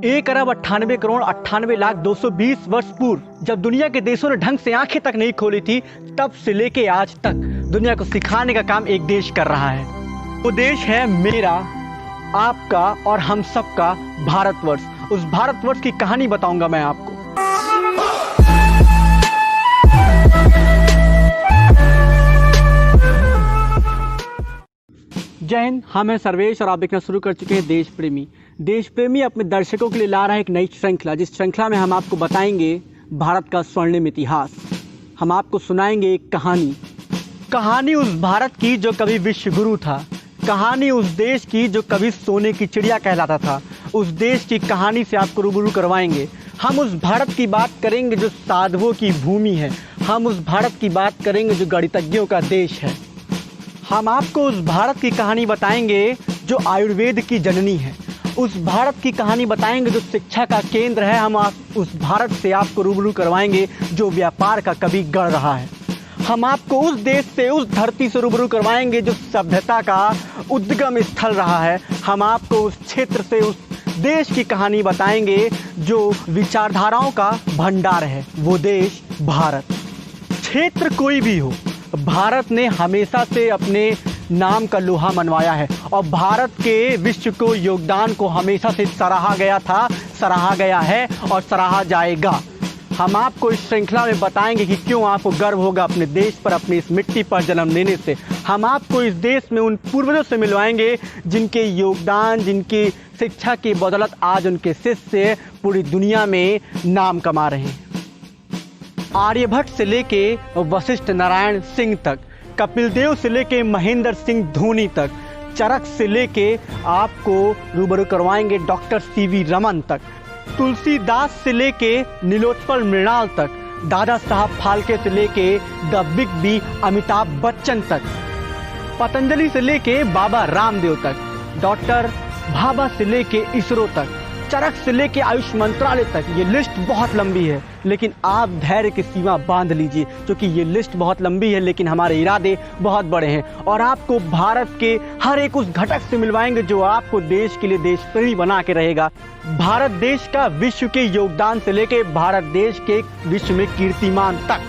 1,98,98,220 वर्ष पूर्व जब दुनिया के देशों ने ढंग से आंखें तक नहीं खोली थी, तब से लेके आज तक दुनिया को सिखाने का काम एक देश कर रहा है। वो देश है मेरा, आपका और हम सबका भारतवर्ष। उस भारतवर्ष की कहानी बताऊंगा मैं आपको। जय हिंद, हम हैं सर्वेश और आप देखना शुरू कर चुके हैं देश प्रेमी। देश प्रेमी अपने दर्शकों के लिए ला रहा है एक नई श्रृंखला, जिस श्रृंखला में हम आपको बताएंगे भारत का स्वर्णिम इतिहास। हम आपको सुनाएंगे एक कहानी उस भारत की जो कभी विश्व गुरु था, कहानी उस देश की जो कभी सोने की चिड़िया कहलाता था। उस देश की कहानी से आपको रूबरू करवाएंगे। हम उस भारत की बात करेंगे जो साधुओं की भूमि है। हम उस भारत की बात करेंगे जो गणितज्ञों का देश है। हम आपको उस भारत की कहानी बताएंगे जो आयुर्वेद की जननी है। उस भारत की कहानी बताएंगे जो शिक्षा का केंद्र है। हम उस भारत से आपको रूबरू करवाएंगे जो व्यापार का कवि गढ़ रहा है। हम आपको उस देश से, उस धरती से रूबरू करवाएंगे जो सभ्यता का उद्गम स्थल रहा है। हम आपको उस क्षेत्र से, उस देश की कहानी बताएंगे जो विचारधाराओं का भंडार है। वो देश भारत। क्षेत्र कोई भी हो, भारत ने हमेशा से अपने नाम का लोहा मनवाया है और भारत के विश्व को योगदान को हमेशा से सराहा गया था, सराहा गया है और सराहा जाएगा। हम आपको इस श्रृंखला में बताएंगे कि क्यों आपको गर्व होगा अपने देश पर, अपनी इस मिट्टी पर जन्म लेने से। हम आपको इस देश में उन पूर्वजों से मिलवाएंगे जिनके योगदान, जिनकी शिक्षा की बदौलत आज उनके शिष्य पूरी दुनिया में नाम कमा रहे हैं। आर्यभट्ट से लेके वशिष्ठ नारायण सिंह तक, कपिल देव से लेके महेंद्र सिंह धोनी तक, चरक से लेके आपको रूबरू करवाएंगे डॉक्टर सीवी रमन तक, तुलसीदास से लेके नीलोत्पल मृणाल तक, दादा साहब फाल्के से लेके the big B Amitabh Bachchan तक, पतंजलि से लेके बाबा रामदेव तक, डॉक्टर भाभा से लेके इसरो तक, चरक से लेके आयुष मंत्रालय तक। ये लिस्ट बहुत लंबी है, लेकिन आप धैर्य की सीमा बांध लीजिए, क्योंकि ये लिस्ट बहुत लंबी है लेकिन हमारे इरादे बहुत बड़े हैं। और आपको भारत के हर एक उस घटक से मिलवाएंगे जो आपको देश के लिए देश प्रेमी बना के रहेगा। भारत देश का विश्व के योगदान से लेके भारत देश के विश्व में कीर्तिमान तक।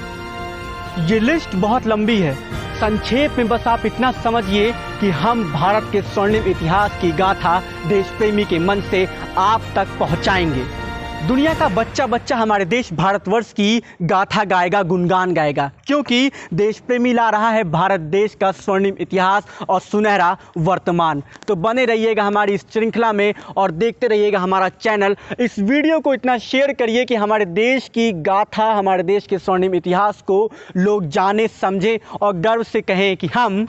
ये लिस्ट बहुत लंबी है। संक्षेप में बस आप इतना समझिए कि हम भारत के स्वर्णिम इतिहास की गाथा देश प्रेमी के मन से आप तक पहुंचाएंगे। दुनिया का बच्चा बच्चा हमारे देश भारतवर्ष की गाथा गाएगा, गुणगान गाएगा, क्योंकि देश प्रेमी ला रहा है भारत देश का स्वर्णिम इतिहास और सुनहरा वर्तमान। तो बने रहिएगा हमारी इस श्रृंखला में और देखते रहिएगा हमारा चैनल। इस वीडियो को इतना शेयर करिए कि हमारे देश की गाथा, हमारे देश के स्वर्णिम इतिहास को लोग जाने, समझें और गर्व से कहें कि हम